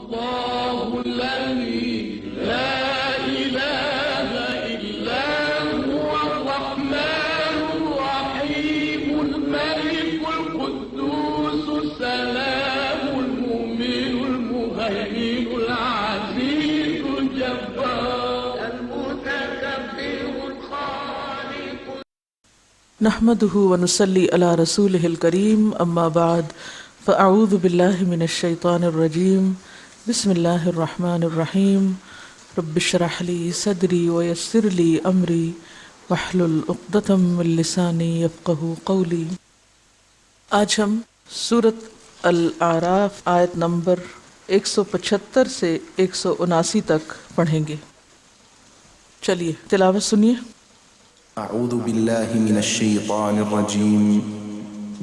الله الذي لا إله إلا هو الرحمن الرحيم الملك القدوس السلام المؤمن المهيمن العزيز الجبار المتكبر الخالق. نحمده ونصلي على رسوله الكريم اما بعد فاعوذ بالله من الشيطان الرجيم بسم الله الرحمن الرحيم رب اشرح لي صدري ويسر لي امري واحلل عقدة من لساني يفقهوا قولي. آج ہم سورۃ الاعراف آیت نمبر 175 سے 179 تک پڑھیں گے. چلیے تلاوت سنیے. اعوذ باللہ من الشیطان الرجیم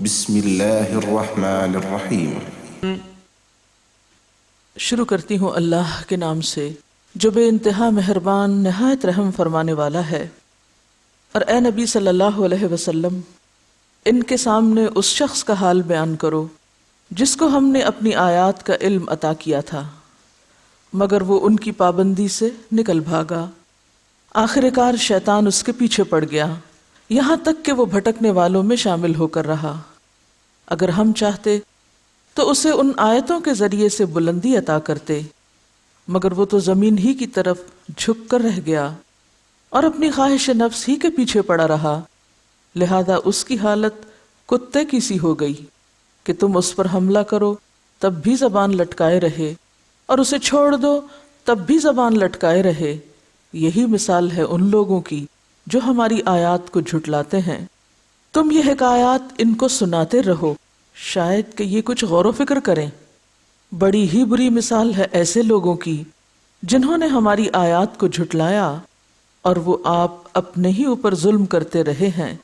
بسم اللہ الرحمن الرحیم. شروع کرتی ہوں اللہ کے نام سے جو بے انتہا مہربان نہایت رحم فرمانے والا ہے. اور اے نبی صلی اللہ علیہ وسلم ان کے سامنے اس شخص کا حال بیان کرو جس کو ہم نے اپنی آیات کا علم عطا کیا تھا مگر وہ ان کی پابندی سے نکل بھاگا. آخر کار شیطان اس کے پیچھے پڑ گیا یہاں تک کہ وہ بھٹکنے والوں میں شامل ہو کر رہا. اگر ہم چاہتے تو اسے ان آیتوں کے ذریعے سے بلندی عطا کرتے مگر وہ تو زمین ہی کی طرف جھک کر رہ گیا اور اپنی خواہش نفس ہی کے پیچھے پڑا رہا. لہذا اس کی حالت کتے کی سی ہو گئی کہ تم اس پر حملہ کرو تب بھی زبان لٹکائے رہے اور اسے چھوڑ دو تب بھی زبان لٹکائے رہے. یہی مثال ہے ان لوگوں کی جو ہماری آیات کو جھٹلاتے ہیں. تم یہ حکایات ان کو سناتے رہو شاید کہ یہ کچھ غور و فکر کریں. بڑی ہی بری مثال ہے ایسے لوگوں کی جنہوں نے ہماری آیات کو جھٹلایا اور وہ آپ اپنے ہی اوپر ظلم کرتے رہے ہیں.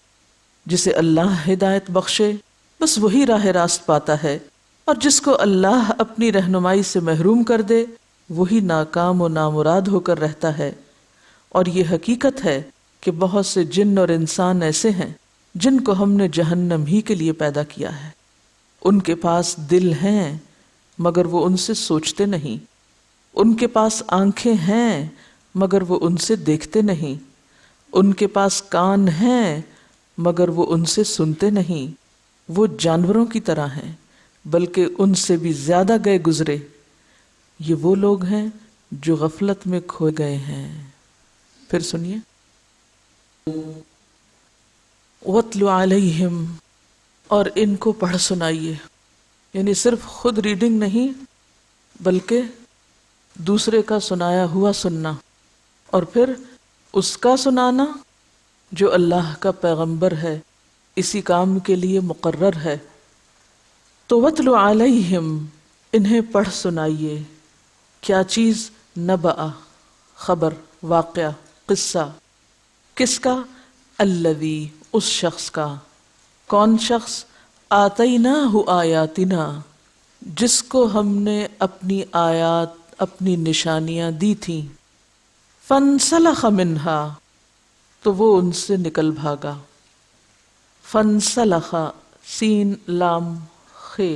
جسے اللہ ہدایت بخشے بس وہی راہ راست پاتا ہے اور جس کو اللہ اپنی رہنمائی سے محروم کر دے وہی ناکام و نامراد ہو کر رہتا ہے. اور یہ حقیقت ہے کہ بہت سے جن اور انسان ایسے ہیں جن کو ہم نے جہنم ہی کے لیے پیدا کیا ہے. ان کے پاس دل ہیں مگر وہ ان سے سوچتے نہیں. ان کے پاس آنکھیں ہیں مگر وہ ان سے دیکھتے نہیں. ان کے پاس کان ہیں مگر وہ ان سے سنتے نہیں. وہ جانوروں کی طرح ہیں بلکہ ان سے بھی زیادہ گئے گزرے. یہ وہ لوگ ہیں جو غفلت میں کھو گئے ہیں. پھر سنیے. وَاتْلُ عَلَيْهِمْ اور ان کو پڑھ سنائیے. یعنی صرف خود ریڈنگ نہیں بلکہ دوسرے کا سنایا ہوا سننا اور پھر اس کا سنانا جو اللہ کا پیغمبر ہے اسی کام کے لیے مقرر ہے. تو وَاتْلُ عَلَيْهِمْ انہیں پڑھ سنائیے. کیا چیز؟ نبأ خبر واقعہ قصہ. کس کا؟ الذی اس شخص کا. کون شخص؟ آتیناہ آیاتنا جس کو ہم نے اپنی آیات اپنی نشانیاں دی تھیں. فانسلخ منہا تو وہ ان سے نکل بھاگا. فانسلخ سین لام خے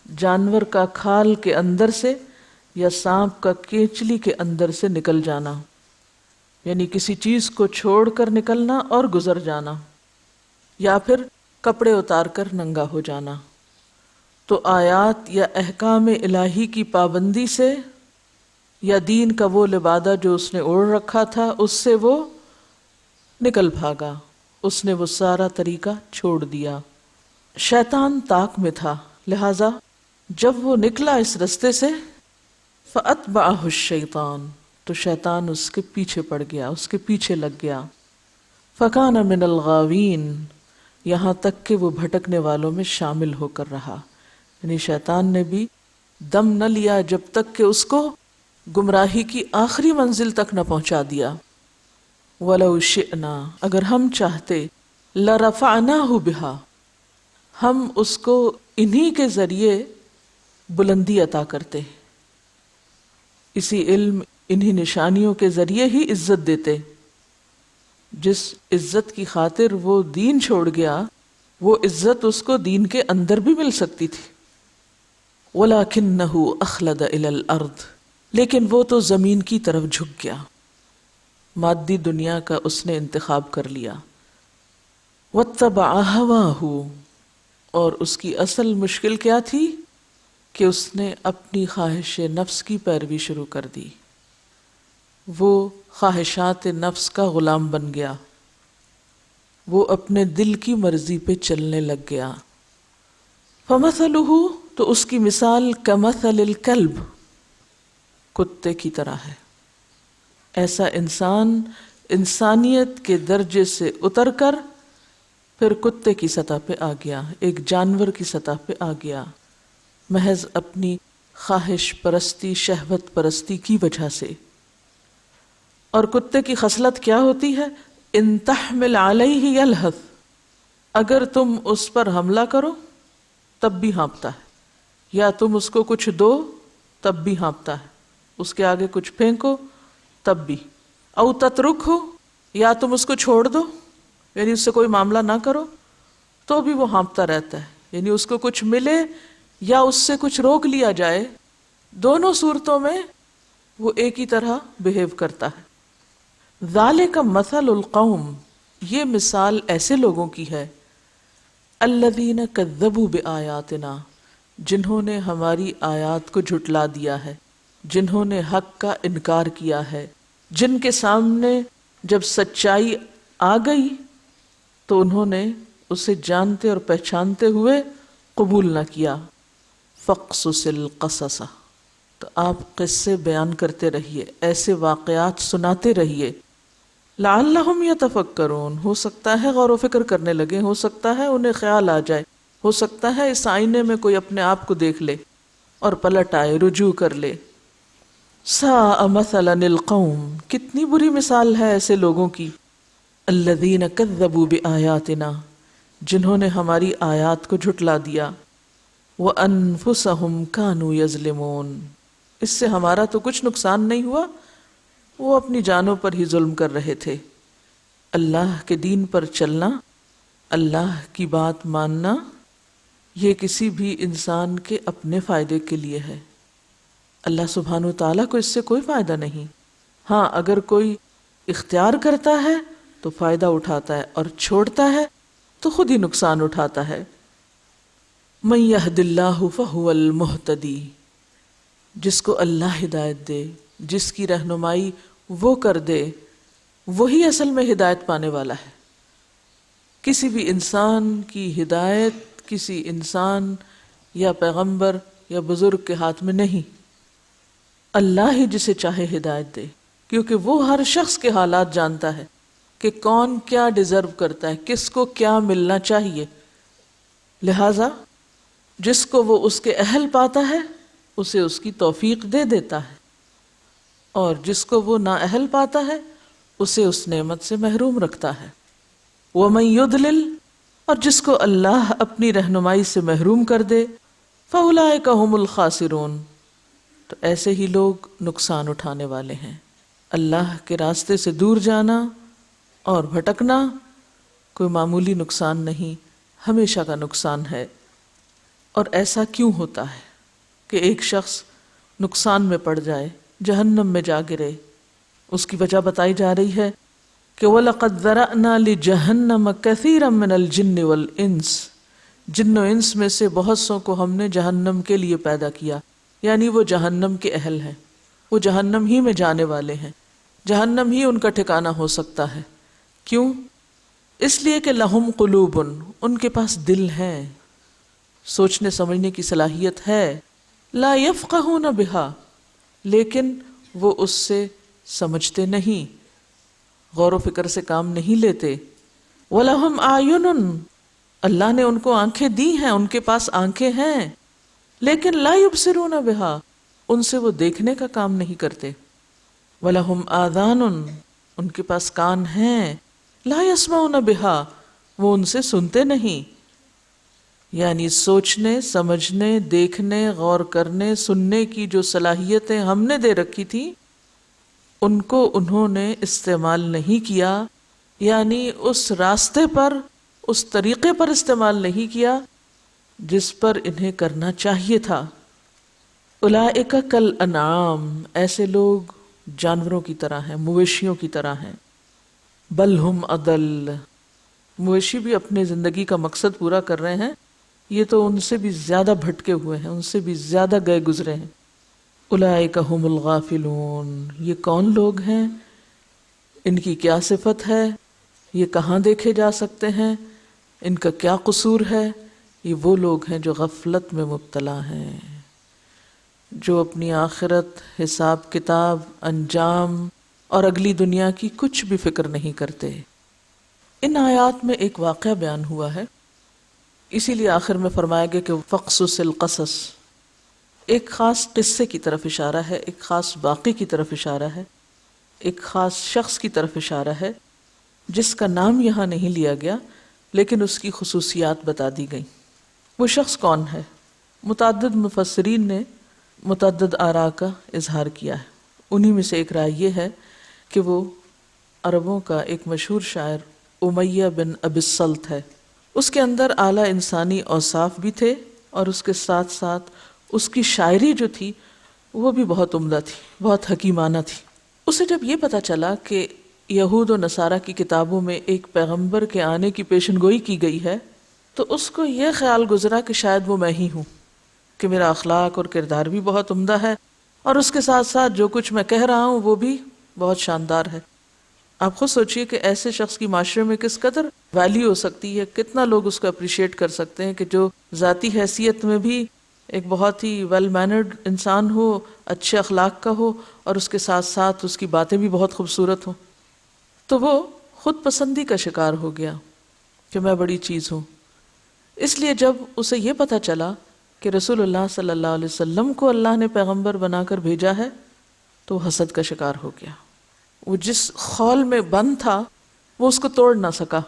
جانور کا کھال کے اندر سے یا سانپ کا کینچلی کے اندر سے نکل جانا یعنی کسی چیز کو چھوڑ کر نکلنا اور گزر جانا یا پھر کپڑے اتار کر ننگا ہو جانا. تو آیات یا احکام الہی کی پابندی سے یا دین کا وہ لبادہ جو اس نے اوڑھ رکھا تھا اس سے وہ نکل بھاگا. اس نے وہ سارا طریقہ چھوڑ دیا. شیطان طاق میں تھا لہذا جب وہ نکلا اس رستے سے فَأَتْبَعَهُ الشَّيْطَانُ تو شیطان اس کے پیچھے پڑ گیا اس کے پیچھے لگ گیا. فَكَانَ مِنَ الْغَاوِينَ یہاں تک کہ وہ بھٹکنے والوں میں شامل ہو کر رہا. یعنی شیطان نے بھی دم نہ لیا جب تک کہ اس کو گمراہی کی آخری منزل تک نہ پہنچا دیا. وَلَوْ شِئْنَا اگر ہم چاہتے لَرَفَعْنَاهُ بِهَا ہم اس کو انہی کے ذریعے بلندی عطا کرتے. اسی علم انہی نشانیوں کے ذریعے ہی عزت دیتے. جس عزت کی خاطر وہ دین چھوڑ گیا وہ عزت اس کو دین کے اندر بھی مل سکتی تھی. وَلَكِنَّهُ أَخْلَدَ إِلَى الْأَرْضِ، لیکن وہ تو زمین کی طرف جھک گیا، مادی دنیا کا اس نے انتخاب کر لیا۔ وَاتَّبَعَ هَوَاهُ، اور اس کی اصل مشکل کیا تھی کہ اس نے اپنی خواہش نفس کی پیروی شروع کر دی، وہ خواہشات نفس کا غلام بن گیا، وہ اپنے دل کی مرضی پہ چلنے لگ گیا۔ فَمَثَلُهُ، تو اس کی مثال کَمَثَلِ الْكَلْبِ، کتے کی طرح ہے۔ ایسا انسان انسانیت کے درجے سے اتر کر پھر کتے کی سطح پہ آ گیا، ایک جانور کی سطح پہ آ گیا، محض اپنی خواہش پرستی، شہوت پرستی کی وجہ سے۔ اور کتے کی خصلت کیا ہوتی ہے؟ ان تحمل علیہ یلہث، اگر تم اس پر حملہ کرو تب بھی ہانپتا ہے، یا تم اس کو کچھ دو تب بھی ہانپتا ہے، اس کے آگے کچھ پھینکو تب بھی، او تترکہ، یا تم اس کو چھوڑ دو، یعنی اس سے کوئی معاملہ نہ کرو تو بھی وہ ہانپتا رہتا ہے، یعنی اس کو کچھ ملے یا اس سے کچھ روک لیا جائے، دونوں صورتوں میں وہ ایک ہی طرح بیہیو کرتا ہے۔ ذالک مثل القوم، یہ مثال ایسے لوگوں کی ہے، الذین کذبوا بآیاتنا، جنہوں نے ہماری آیات کو جھٹلا دیا ہے، جنہوں نے حق کا انکار کیا ہے، جن کے سامنے جب سچائی آ گئی تو انہوں نے اسے جانتے اور پہچانتے ہوئے قبول نہ کیا۔ فاقصص القصص، تو آپ قصے بیان کرتے رہیے، ایسے واقعات سناتے رہیے، لعلہم یتفکرون، ہو سکتا ہے غور و فکر کرنے لگے، ہو سکتا ہے انہیں خیال آ جائے، ہو سکتا ہے اس آئینے میں کوئی اپنے آپ کو دیکھ لے اور پلٹ آئے، رجوع کر لے۔ ساء مثلا القوم، کتنی بری مثال ہے ایسے لوگوں کی، الذین کذبوا بآیاتنا، جنہوں نے ہماری آیات کو جھٹلا دیا، وانفسہم کانوا یظلمون، اس سے ہمارا تو کچھ نقصان نہیں ہوا، وہ اپنی جانوں پر ہی ظلم کر رہے تھے۔ اللہ کے دین پر چلنا، اللہ کی بات ماننا، یہ کسی بھی انسان کے اپنے فائدے کے لیے ہے، اللہ سبحانہ وتعالیٰ کو اس سے کوئی فائدہ نہیں۔ ہاں اگر کوئی اختیار کرتا ہے تو فائدہ اٹھاتا ہے، اور چھوڑتا ہے تو خود ہی نقصان اٹھاتا ہے۔ من یہد اللہ فہو المہتدی، جس کو اللہ ہدایت دے، جس کی رہنمائی وہ کر دے، وہی اصل میں ہدایت پانے والا ہے۔ کسی بھی انسان کی ہدایت کسی انسان یا پیغمبر یا بزرگ کے ہاتھ میں نہیں، اللہ ہی جسے چاہے ہدایت دے، کیونکہ وہ ہر شخص کے حالات جانتا ہے کہ کون کیا ڈیزرو کرتا ہے، کس کو کیا ملنا چاہیے، لہذا جس کو وہ اس کے اہل پاتا ہے اسے اس کی توفیق دے دیتا ہے، اور جس کو وہ نااہل پاتا ہے اسے اس نعمت سے محروم رکھتا ہے۔ وَمَن يُضْلِلْ، اور جس کو اللہ اپنی رہنمائی سے محروم کر دے، فَأُولَٰئِكَ هُمُ الْخَاسِرُونَ، تو ایسے ہی لوگ نقصان اٹھانے والے ہیں۔ اللہ کے راستے سے دور جانا اور بھٹکنا کوئی معمولی نقصان نہیں، ہمیشہ کا نقصان ہے۔ اور ایسا کیوں ہوتا ہے کہ ایک شخص نقصان میں پڑ جائے، جہنم میں جا گرے؟ اس کی وجہ بتائی جا رہی ہے کہ وَلَقَدْ ذَرَأْنَا لِجَهَنَّمَ كَثِيرًا مِنَ الْجِنِّ وَالْإِنسِ، جن و انس میں سے بہت سو کو ہم نے جہنم کے لیے پیدا کیا، یعنی وہ جہنم کے اہل ہیں، وہ جہنم ہی میں جانے والے ہیں، جہنم ہی ان کا ٹھکانہ ہو سکتا ہے۔ کیوں؟ اس لیے کہ لہم قلوب، ان کے پاس دل ہیں، سوچنے سمجھنے کی صلاحیت ہے، لا یفقہون بہا، لیکن وہ اس سے سمجھتے نہیں، غور و فکر سے کام نہیں لیتے۔ وَلَهُمْ أَعْيُنٌ، اللہ نے ان کو آنکھیں دی ہیں، ان کے پاس آنکھیں ہیں، لیکن لا یبصرون بہا، ان سے وہ دیکھنے کا کام نہیں کرتے۔ وَلَهُمْ آذَانٌ، ان کے پاس کان ہیں، لا یسمعون بہا، وہ ان سے سنتے نہیں۔ یعنی سوچنے، سمجھنے، دیکھنے، غور کرنے، سننے کی جو صلاحیتیں ہم نے دے رکھی تھی ان کو انہوں نے استعمال نہیں کیا، یعنی اس راستے پر، اس طریقے پر استعمال نہیں کیا جس پر انہیں کرنا چاہیے تھا۔ اولئک کالانعام، ایسے لوگ جانوروں کی طرح ہیں، مویشیوں کی طرح ہیں، بل ہم اضل، مویشی بھی اپنے زندگی کا مقصد پورا کر رہے ہیں، یہ تو ان سے بھی زیادہ بھٹکے ہوئے ہیں، ان سے بھی زیادہ گئے گزرے ہیں۔ اولئک هم الغافلون، یہ کون لوگ ہیں، ان کی کیا صفت ہے، یہ کہاں دیکھے جا سکتے ہیں، ان کا کیا قصور ہے؟ یہ وہ لوگ ہیں جو غفلت میں مبتلا ہیں، جو اپنی آخرت، حساب کتاب، انجام اور اگلی دنیا کی کچھ بھی فکر نہیں کرتے۔ ان آیات میں ایک واقعہ بیان ہوا ہے، اسی لیے آخر میں فرمایا گیا کہ فقصص القصص، ایک خاص قصے کی طرف اشارہ ہے، ایک خاص واقعے کی طرف اشارہ ہے، ایک خاص شخص کی طرف اشارہ ہے جس کا نام یہاں نہیں لیا گیا لیکن اس کی خصوصیات بتا دی گئیں۔ وہ شخص کون ہے؟ متعدد مفسرین نے متعدد آراء کا اظہار کیا ہے، انہی میں سے ایک رائے یہ ہے کہ وہ عربوں کا ایک مشہور شاعر امیہ بن ابی الصلت ہے۔ اس کے اندر اعلیٰ انسانی اوصاف بھی تھے اور اس کے ساتھ ساتھ اس کی شاعری جو تھی وہ بھی بہت عمدہ تھی، بہت حکیمانہ تھی۔ اسے جب یہ پتہ چلا کہ یہود و نصارہ کی کتابوں میں ایک پیغمبر کے آنے کی پیشن گوئی کی گئی ہے تو اس کو یہ خیال گزرا کہ شاید وہ میں ہی ہوں، کہ میرا اخلاق اور کردار بھی بہت عمدہ ہے اور اس کے ساتھ ساتھ جو کچھ میں کہہ رہا ہوں وہ بھی بہت شاندار ہے۔ آپ خود سوچئے کہ ایسے شخص کی معاشرے میں کس قدر ویلیو ہو سکتی ہے، کتنا لوگ اس کو اپریشیٹ کر سکتے ہیں کہ جو ذاتی حیثیت میں بھی ایک بہت ہی ویل مینرڈ انسان ہو، اچھے اخلاق کا ہو اور اس کے ساتھ ساتھ اس کی باتیں بھی بہت خوبصورت ہوں۔ تو وہ خود پسندی کا شکار ہو گیا کہ میں بڑی چیز ہوں۔ اس لیے جب اسے یہ پتہ چلا کہ رسول اللہ صلی اللہ علیہ وسلم کو اللہ نے پیغمبر بنا کر بھیجا ہے تو وہ حسد کا شکار ہو گیا۔ وہ جس خول میں بند تھا وہ اس کو توڑ نہ سکا،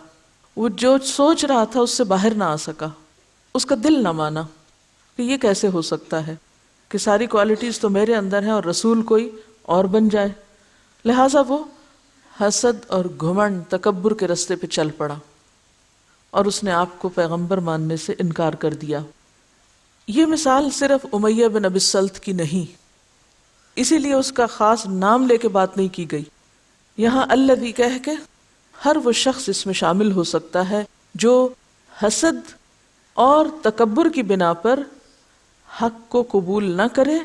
وہ جو سوچ رہا تھا اس سے باہر نہ آ سکا، اس کا دل نہ مانا کہ یہ کیسے ہو سکتا ہے کہ ساری کوالٹیز تو میرے اندر ہیں اور رسول کوئی اور بن جائے۔ لہٰذا وہ حسد اور گھمنڈ، تکبر کے رستے پہ چل پڑا اور اس نے آپ کو پیغمبر ماننے سے انکار کر دیا۔ یہ مثال صرف امیہ بن ابی الصلت کی نہیں، اسی لیے اس کا خاص نام لے کے بات نہیں کی گئی۔ یہاں الذی کہہ کے ہر وہ شخص اس میں شامل ہو سکتا ہے جو حسد اور تکبر کی بنا پر حق کو قبول نہ کرے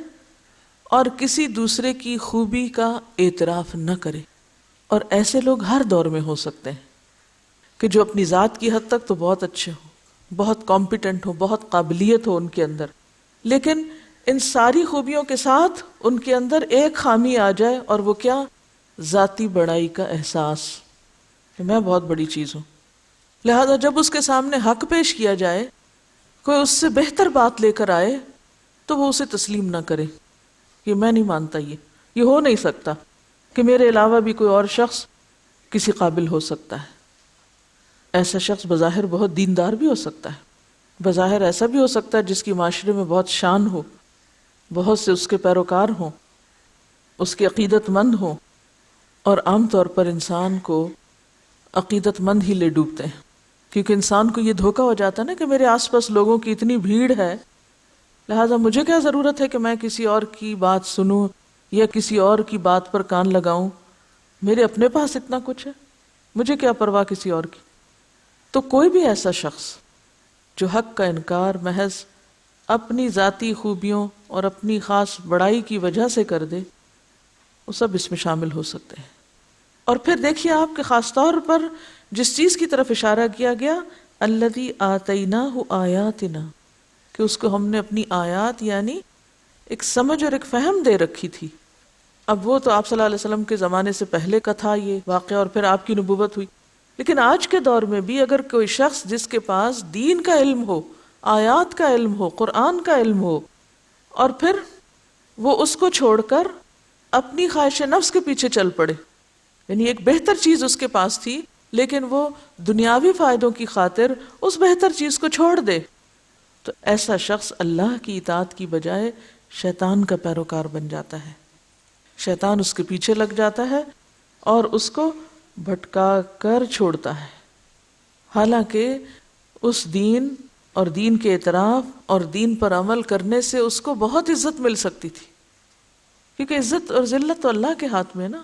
اور کسی دوسرے کی خوبی کا اعتراف نہ کرے۔ اور ایسے لوگ ہر دور میں ہو سکتے ہیں کہ جو اپنی ذات کی حد تک تو بہت اچھے ہوں، بہت کمپیٹنٹ ہوں، بہت قابلیت ہو ان کے اندر، لیکن ان ساری خوبیوں کے ساتھ ان کے اندر ایک خامی آ جائے اور وہ کیا؟ ذاتی بڑائی کا احساس کہ میں بہت بڑی چیز ہوں۔ لہذا جب اس کے سامنے حق پیش کیا جائے، کوئی اس سے بہتر بات لے کر آئے تو وہ اسے تسلیم نہ کرے کہ میں نہیں مانتا، یہ ہو نہیں سکتا کہ میرے علاوہ بھی کوئی اور شخص کسی قابل ہو سکتا ہے۔ ایسا شخص بظاہر بہت دیندار بھی ہو سکتا ہے، بظاہر ایسا بھی ہو سکتا ہے جس کی معاشرے میں بہت شان ہو، بہت سے اس کے پیروکار ہوں، اس کے عقیدت مند ہوں، اور عام طور پر انسان کو عقیدت مند ہی لے ڈوبتے ہیں، کیونکہ انسان کو یہ دھوکہ ہو جاتا ہے نا کہ میرے آس پاس لوگوں کی اتنی بھیڑ ہے، لہٰذا مجھے کیا ضرورت ہے کہ میں کسی اور کی بات سنوں یا کسی اور کی بات پر کان لگاؤں، میرے اپنے پاس اتنا کچھ ہے، مجھے کیا پرواہ کسی اور کی۔ تو کوئی بھی ایسا شخص جو حق کا انکار محض اپنی ذاتی خوبیوں اور اپنی خاص بڑائی کی وجہ سے کر دے، وہ سب اس میں شامل ہو سکتے ہیں۔ اور پھر دیکھیے آپ کے خاص طور پر جس چیز کی طرف اشارہ کیا گیا، الذی آتیناہ آیاتنا، کہ اس کو ہم نے اپنی آیات یعنی ایک سمجھ اور ایک فہم دے رکھی تھی۔ اب وہ تو آپ صلی اللہ علیہ وسلم کے زمانے سے پہلے کا تھا یہ واقعہ اور پھر آپ کی نبوت ہوئی، لیکن آج کے دور میں بھی اگر کوئی شخص جس کے پاس دین کا علم ہو، آیات کا علم ہو، قرآن کا علم ہو، اور پھر وہ اس کو چھوڑ کر اپنی خواہش نفس کے پیچھے چل پڑے، یعنی ایک بہتر چیز اس کے پاس تھی لیکن وہ دنیاوی فائدوں کی خاطر اس بہتر چیز کو چھوڑ دے، تو ایسا شخص اللہ کی اطاعت کی بجائے شیطان کا پیروکار بن جاتا ہے۔ شیطان اس کے پیچھے لگ جاتا ہے اور اس کو بھٹکا کر چھوڑتا ہے، حالانکہ اس دین اور دین کے اعتراف اور دین پر عمل کرنے سے اس کو بہت عزت مل سکتی تھی، کیونکہ عزت اور ذلت تو اللہ کے ہاتھ میں ہے نا،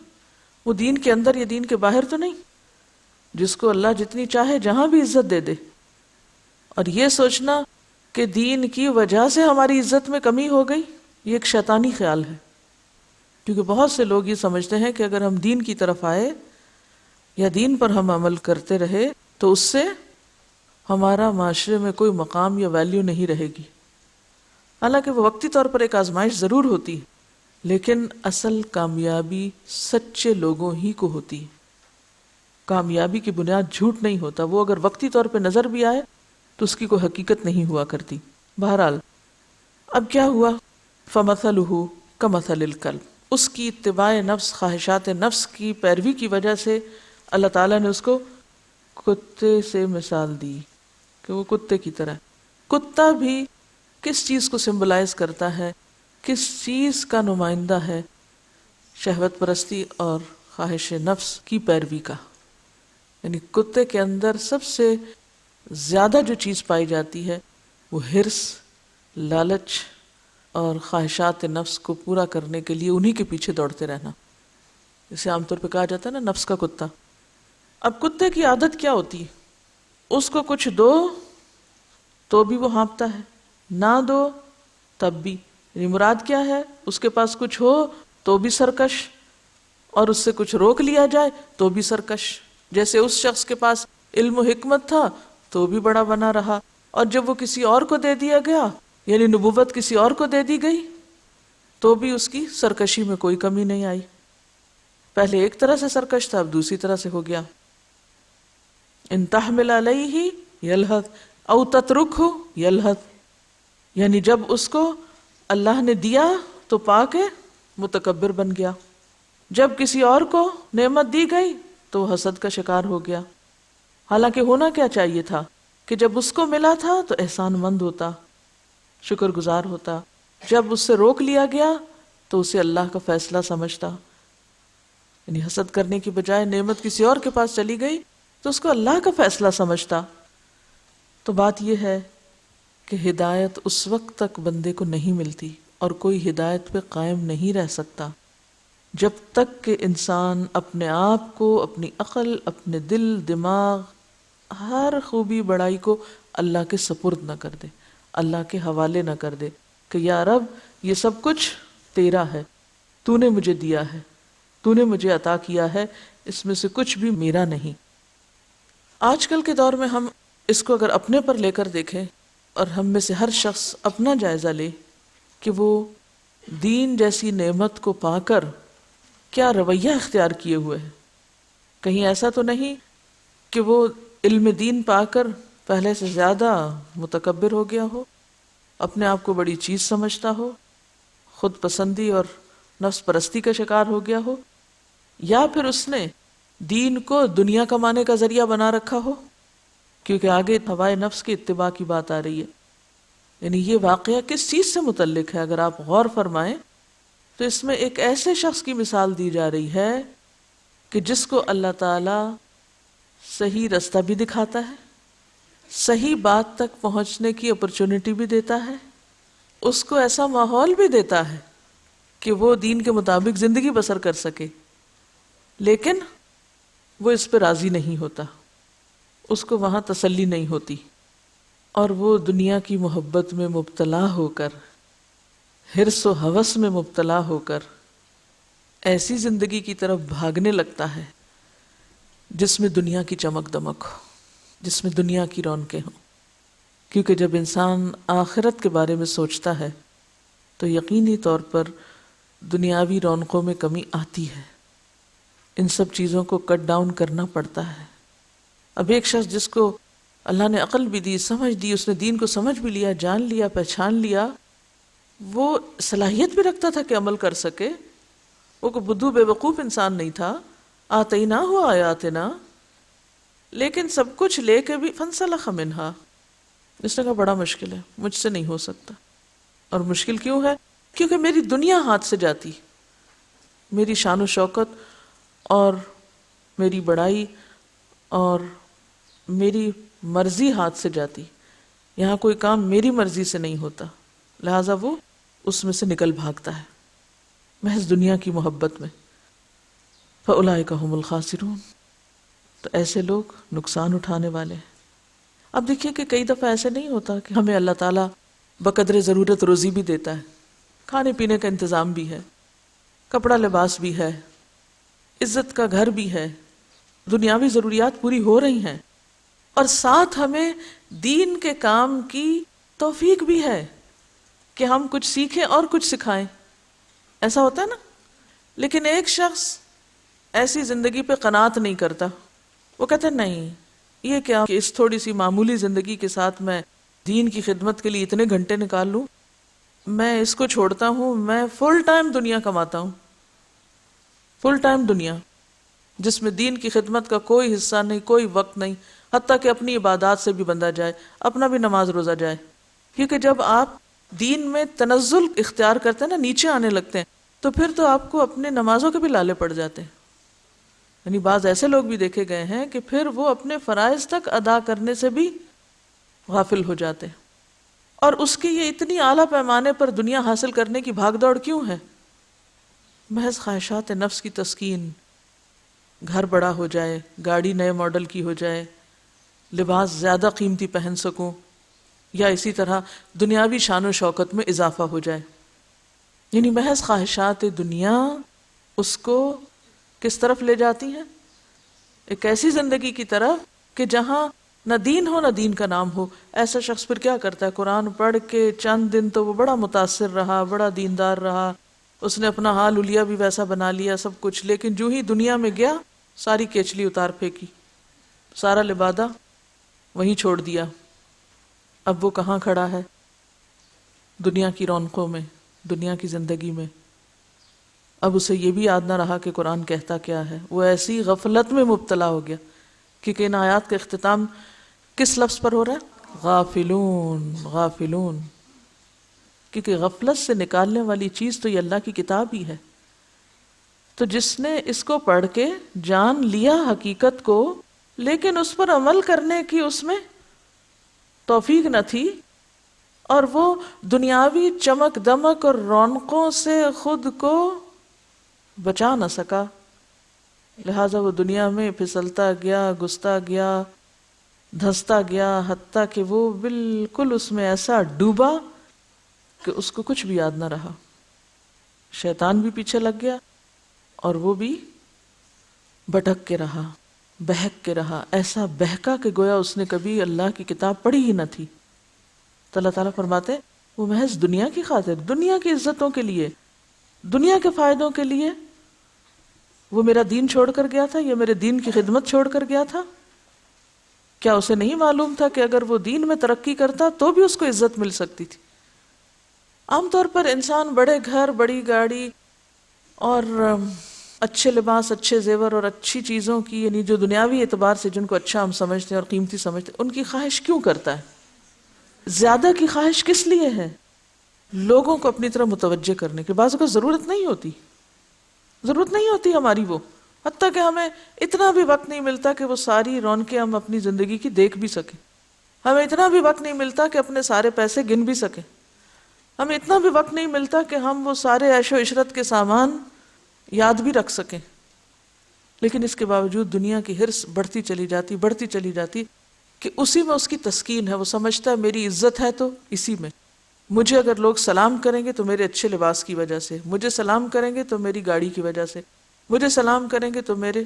وہ دین کے اندر یا دین کے باہر تو نہیں، جس کو اللہ جتنی چاہے جہاں بھی عزت دے دے۔ اور یہ سوچنا کہ دین کی وجہ سے ہماری عزت میں کمی ہو گئی، یہ ایک شیطانی خیال ہے، کیونکہ بہت سے لوگ یہ سمجھتے ہیں کہ اگر ہم دین کی طرف آئے یا دین پر ہم عمل کرتے رہے تو اس سے ہمارا معاشرے میں کوئی مقام یا ویلیو نہیں رہے گی۔ حالانکہ وہ وقتی طور پر ایک آزمائش ضرور ہوتی ہے، لیکن اصل کامیابی سچے لوگوں ہی کو ہوتی ہے۔ کامیابی کی بنیاد جھوٹ نہیں ہوتا، وہ اگر وقتی طور پہ نظر بھی آئے تو اس کی کوئی حقیقت نہیں ہوا کرتی۔ بہرحال اب کیا ہوا؟ فَمَثَلُهُ كَمَثَلِ الْكَلْبِ، اس کی اتباع نفس، خواہشات نفس کی پیروی کی وجہ سے اللہ تعالیٰ نے اس کو کتے سے مثال دی کہ وہ کتے کی طرح۔ کتا بھی کس چیز کو سمبلائز کرتا ہے، کس چیز کا نمائندہ ہے؟ شہوت پرستی اور خواہش نفس کی پیروی کا۔ یعنی کتے کے اندر سب سے زیادہ جو چیز پائی جاتی ہے وہ حرص، لالچ اور خواہشات نفس کو پورا کرنے کے لیے انہی کے پیچھے دوڑتے رہنا، جسے عام طور پہ کہا جاتا ہے نا نفس کا کتا۔ اب کتے کی عادت کیا ہوتی ہے؟ اس کو کچھ دو تو بھی وہ ہانپتا ہے، نہ دو تب بھی۔ یعنی مراد کیا ہے؟ اس کے پاس کچھ ہو تو بھی سرکش، اور اس سے کچھ روک لیا جائے تو بھی سرکش۔ جیسے اس شخص کے پاس علم و حکمت تھا تو بھی بڑا بنا رہا، اور جب وہ کسی اور کو دے دیا گیا، یعنی نبوت کسی اور کو دے دی گئی، تو بھی اس کی سرکشی میں کوئی کمی نہیں آئی۔ پہلے ایک طرح سے سرکش تھا، اب دوسری طرح سے ہو گیا۔ ان تحمل علیہ یلہث او تترکہ یلہث، یعنی جب اس کو اللہ نے دیا تو پا کے متکبر بن گیا، جب کسی اور کو نعمت دی گئی تو وہ حسد کا شکار ہو گیا۔ حالانکہ ہونا کیا چاہیے تھا کہ جب اس کو ملا تھا تو احسان مند ہوتا، شکر گزار ہوتا، جب اس سے روک لیا گیا تو اسے اللہ کا فیصلہ سمجھتا۔ یعنی حسد کرنے کی بجائے نعمت کسی اور کے پاس چلی گئی تو اس کو اللہ کا فیصلہ سمجھتا۔ تو بات یہ ہے کہ ہدایت اس وقت تک بندے کو نہیں ملتی، اور کوئی ہدایت پہ قائم نہیں رہ سکتا جب تک کہ انسان اپنے آپ کو، اپنی عقل، اپنے دل، دماغ، ہر خوبی بڑائی کو اللہ کے سپرد نہ کر دے، اللہ کے حوالے نہ کر دے کہ یا رب یہ سب کچھ تیرا ہے، تو نے مجھے دیا ہے، تو نے مجھے عطا کیا ہے، اس میں سے کچھ بھی میرا نہیں۔ آج کل کے دور میں ہم اس کو اگر اپنے پر لے کر دیکھیں، اور ہم میں سے ہر شخص اپنا جائزہ لے کہ وہ دین جیسی نعمت کو پا کر کیا رویہ اختیار کیے ہوئے ہے۔ کہیں ایسا تو نہیں کہ وہ علم دین پا کر پہلے سے زیادہ متکبر ہو گیا ہو، اپنے آپ کو بڑی چیز سمجھتا ہو، خود پسندی اور نفس پرستی کا شکار ہو گیا ہو، یا پھر اس نے دین کو دنیا کمانے کا ذریعہ بنا رکھا ہو، کیونکہ آگے ہوائے نفس کی اتباع کی بات آ رہی ہے۔ یعنی یہ واقعہ کس چیز سے متعلق ہے؟ اگر آپ غور فرمائیں تو اس میں ایک ایسے شخص کی مثال دی جا رہی ہے کہ جس کو اللہ تعالی صحیح رستہ بھی دکھاتا ہے، صحیح بات تک پہنچنے کی اپرچونٹی بھی دیتا ہے، اس کو ایسا ماحول بھی دیتا ہے کہ وہ دین کے مطابق زندگی بسر کر سکے، لیکن وہ اس پہ راضی نہیں ہوتا، اس کو وہاں تسلی نہیں ہوتی، اور وہ دنیا کی محبت میں مبتلا ہو کر، حرص و ہوس میں مبتلا ہو کر ایسی زندگی کی طرف بھاگنے لگتا ہے جس میں دنیا کی چمک دمک ہو، جس میں دنیا کی رونقیں ہوں۔ کیونکہ جب انسان آخرت کے بارے میں سوچتا ہے تو یقینی طور پر دنیاوی رونقوں میں کمی آتی ہے، ان سب چیزوں کو کٹ ڈاؤن کرنا پڑتا ہے۔ اب ایک شخص جس کو اللہ نے عقل بھی دی، سمجھ دی، اس نے دین کو سمجھ بھی لیا، جان لیا، پہچان لیا، وہ صلاحیت بھی رکھتا تھا کہ عمل کر سکے، وہ کوئی بدھو بے وقوف انسان نہیں تھا، آتینا ہو آیاتنا، لیکن سب کچھ لے کے بھی فانسلخ منہا، اس نے کہا بڑا مشکل ہے، مجھ سے نہیں ہو سکتا۔ اور مشکل کیوں ہے؟ کیونکہ میری دنیا ہاتھ سے جاتی، میری شان و شوکت اور میری بڑائی اور میری مرضی ہاتھ سے جاتی، یہاں کوئی کام میری مرضی سے نہیں ہوتا، لہٰذا وہ اس میں سے نکل بھاگتا ہے محض دنیا کی محبت میں۔ فَأُولَٰئِكَ هُمُ الْخَاسِرُونَ، تو ایسے لوگ نقصان اٹھانے والے ہیں۔ اب دیکھیے کہ کئی دفعہ ایسے نہیں ہوتا کہ ہمیں اللہ تعالیٰ بقدر ضرورت روزی بھی دیتا ہے، کھانے پینے کا انتظام بھی ہے، کپڑا لباس بھی ہے، عزت کا گھر بھی ہے، دنیاوی ضروریات پوری ہو رہی ہیں، اور ساتھ ہمیں دین کے کام کی توفیق بھی ہے کہ ہم کچھ سیکھیں اور کچھ سکھائیں۔ ایسا ہوتا ہے نا؟ لیکن ایک شخص ایسی زندگی پہ قناعت نہیں کرتا، وہ کہتا ہے نہیں، یہ کیا کہ اس تھوڑی سی معمولی زندگی کے ساتھ میں دین کی خدمت کے لیے اتنے گھنٹے نکال لوں، میں اس کو چھوڑتا ہوں، میں فل ٹائم دنیا کماتا ہوں، فل ٹائم دنیا جس میں دین کی خدمت کا کوئی حصہ نہیں، کوئی وقت نہیں، حتیٰ کہ اپنی عبادات سے بھی بندہ جائے، اپنا بھی نماز روزہ جائے۔ کیونکہ جب آپ دین میں تنزل اختیار کرتے ہیں نا، نیچے آنے لگتے ہیں، تو پھر تو آپ کو اپنے نمازوں کے بھی لالے پڑ جاتے ہیں۔ یعنی بعض ایسے لوگ بھی دیکھے گئے ہیں کہ پھر وہ اپنے فرائض تک ادا کرنے سے بھی غافل ہو جاتے ہیں، اور اس کی یہ اتنی اعلیٰ پیمانے پر دنیا حاصل کرنے کی بھاگ دوڑ کیوں ہے؟ محض خواہشات نفس کی تسکین، گھر بڑا ہو جائے، گاڑی نئے ماڈل کی ہو جائے، لباس زیادہ قیمتی پہن سکوں، یا اسی طرح دنیاوی شان و شوکت میں اضافہ ہو جائے۔ یعنی محض خواہشات دنیا اس کو کس طرف لے جاتی ہیں؟ ایک ایسی زندگی کی طرف کہ جہاں نہ دین ہو نہ دین کا نام ہو۔ ایسا شخص پھر کیا کرتا ہے؟ قرآن پڑھ کے چند دن تو وہ بڑا متاثر رہا، بڑا دیندار رہا، اس نے اپنا حال حلیہ بھی ویسا بنا لیا سب کچھ، لیکن جو ہی دنیا میں گیا ساری کیچلی اتار پھینکی، سارا لبادہ وہیں چھوڑ دیا۔ اب وہ کہاں کھڑا ہے؟ دنیا کی رونقوں میں، دنیا کی زندگی میں۔ اب اسے یہ بھی یاد نہ رہا کہ قرآن کہتا کیا ہے، وہ ایسی غفلت میں مبتلا ہو گیا۔ کیونکہ ان آیات کا اختتام کس لفظ پر ہو رہا ہے؟ غافلون، غافلون، کیونکہ غفلت سے نکالنے والی چیز تو یہ اللہ کی کتاب ہی ہے۔ تو جس نے اس کو پڑھ کے جان لیا حقیقت کو، لیکن اس پر عمل کرنے کی اس میں توفیق نہ تھی، اور وہ دنیاوی چمک دمک اور رونقوں سے خود کو بچا نہ سکا، لہٰذا وہ دنیا میں پھسلتا گیا، گھستا گیا، دھستا گیا، حتیٰ کہ وہ بالکل اس میں ایسا ڈوبا کہ اس کو کچھ بھی یاد نہ رہا۔ شیطان بھی پیچھے لگ گیا اور وہ بھی بھٹک کے رہا، بہک کے رہا، ایسا بہکا کہ گویا اس نے کبھی اللہ کی کتاب پڑھی ہی نہ تھی۔ تو اللہ تعالیٰ فرماتے وہ محض دنیا کی خاطر، دنیا کی عزتوں کے لیے، دنیا کے فائدوں کے لیے وہ میرا دین چھوڑ کر گیا تھا، یا میرے دین کی خدمت چھوڑ کر گیا تھا؟ کیا اسے نہیں معلوم تھا کہ اگر وہ دین میں ترقی کرتا تو بھی اس کو عزت مل سکتی تھی؟ عام طور پر انسان بڑے گھر، بڑی گاڑی اور اچھے لباس، اچھے زیور اور اچھی چیزوں کی، یعنی جو دنیاوی اعتبار سے جن کو اچھا ہم سمجھتے ہیں اور قیمتی سمجھتے ہیں، ان کی خواہش کیوں کرتا ہے؟ زیادہ کی خواہش کس لیے ہے؟ لوگوں کو اپنی طرف متوجہ کرنے کے۔ بعض کو ضرورت نہیں ہوتی، ضرورت نہیں ہوتی ہماری وہ، حتیٰ کہ ہمیں اتنا بھی وقت نہیں ملتا کہ وہ ساری رونقیں ہم اپنی زندگی کی دیکھ بھی سکیں، ہمیں اتنا بھی وقت نہیں ملتا کہ اپنے سارے پیسے گن بھی سکیں، ہمیں اتنا بھی وقت نہیں ملتا کہ ہم وہ سارے عیش و عشرت کے سامان یاد بھی رکھ سکیں۔ لیکن اس کے باوجود دنیا کی حرص بڑھتی چلی جاتی کہ اسی میں اس کی تسکین ہے۔ وہ سمجھتا ہے میری عزت ہے تو اسی میں، مجھے اگر لوگ سلام کریں گے تو میرے اچھے لباس کی وجہ سے، مجھے سلام کریں گے تو میری گاڑی کی وجہ سے، مجھے سلام کریں گے تو میرے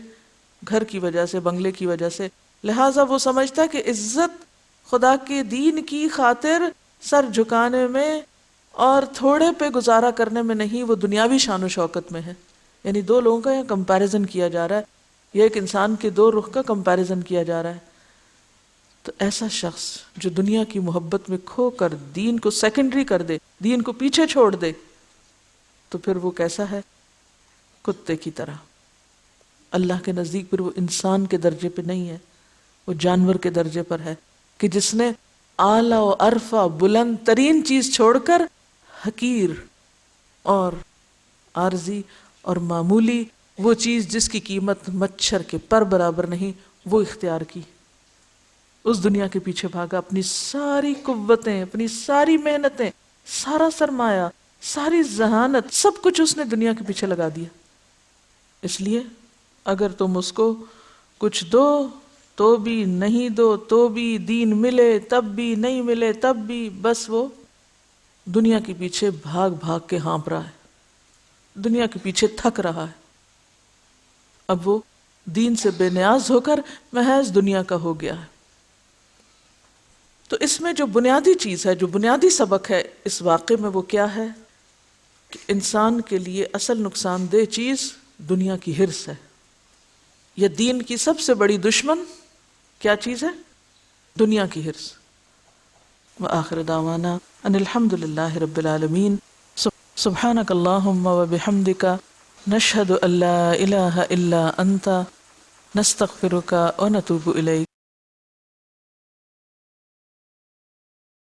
گھر کی وجہ سے، بنگلے کی وجہ سے۔ لہٰذا وہ سمجھتا ہے کہ عزت خدا کے دین کی خاطر سر جھکانے میں اور تھوڑے پہ گزارا کرنے میں نہیں، وہ دنیاوی شان و شوکت میں ہے۔ یعنی دو لوگوں کا یہاں کمپیریزن کیا جا رہا ہے، یہ ایک انسان کے دو رخ کا کمپیریزن کیا جا رہا ہے۔ تو ایسا شخص جو دنیا کی محبت میں کھو کر دین کو سیکنڈری کر دے، دین کو پیچھے چھوڑ دے، تو پھر وہ کیسا ہے؟ کتے کی طرح۔ اللہ کے نزدیک پھر وہ انسان کے درجے پہ نہیں ہے، وہ جانور کے درجے پر ہے، کہ جس نے اعلیٰ و ارفع بلند ترین چیز چھوڑ کر حقیر اور عارضی اور معمولی وہ چیز جس کی قیمت مچھر کے پر برابر نہیں، وہ اختیار کی۔ اس دنیا کے پیچھے بھاگا، اپنی ساری قوتیں، اپنی ساری محنتیں، سارا سرمایہ، ساری ذہانت، سب کچھ اس نے دنیا کے پیچھے لگا دیا۔ اس لیے اگر تم اس کو کچھ دو تو بھی، نہیں دو تو بھی، دین ملے تب بھی، نہیں ملے تب بھی، بس وہ دنیا کے پیچھے بھاگ بھاگ کے ہانپ رہا ہے، دنیا کے پیچھے تھک رہا ہے۔ اب وہ دین سے بے نیاز ہو کر محض دنیا کا ہو گیا ہے۔ تو اس میں جو بنیادی چیز ہے، جو بنیادی سبق ہے اس واقعے میں، وہ کیا ہے کہ انسان کے لیے اصل نقصان دہ چیز دنیا کی ہرس ہے۔ یہ دین کی سب سے بڑی دشمن کیا چیز ہے؟ دنیا کی ہرس۔ وآخر دعوانا ان الحمد للہ رب العالمین۔ سبحانک اللہم وبحمدک، نشہد ان لا الہ الا انت، نستغفرک ونتوب الیک۔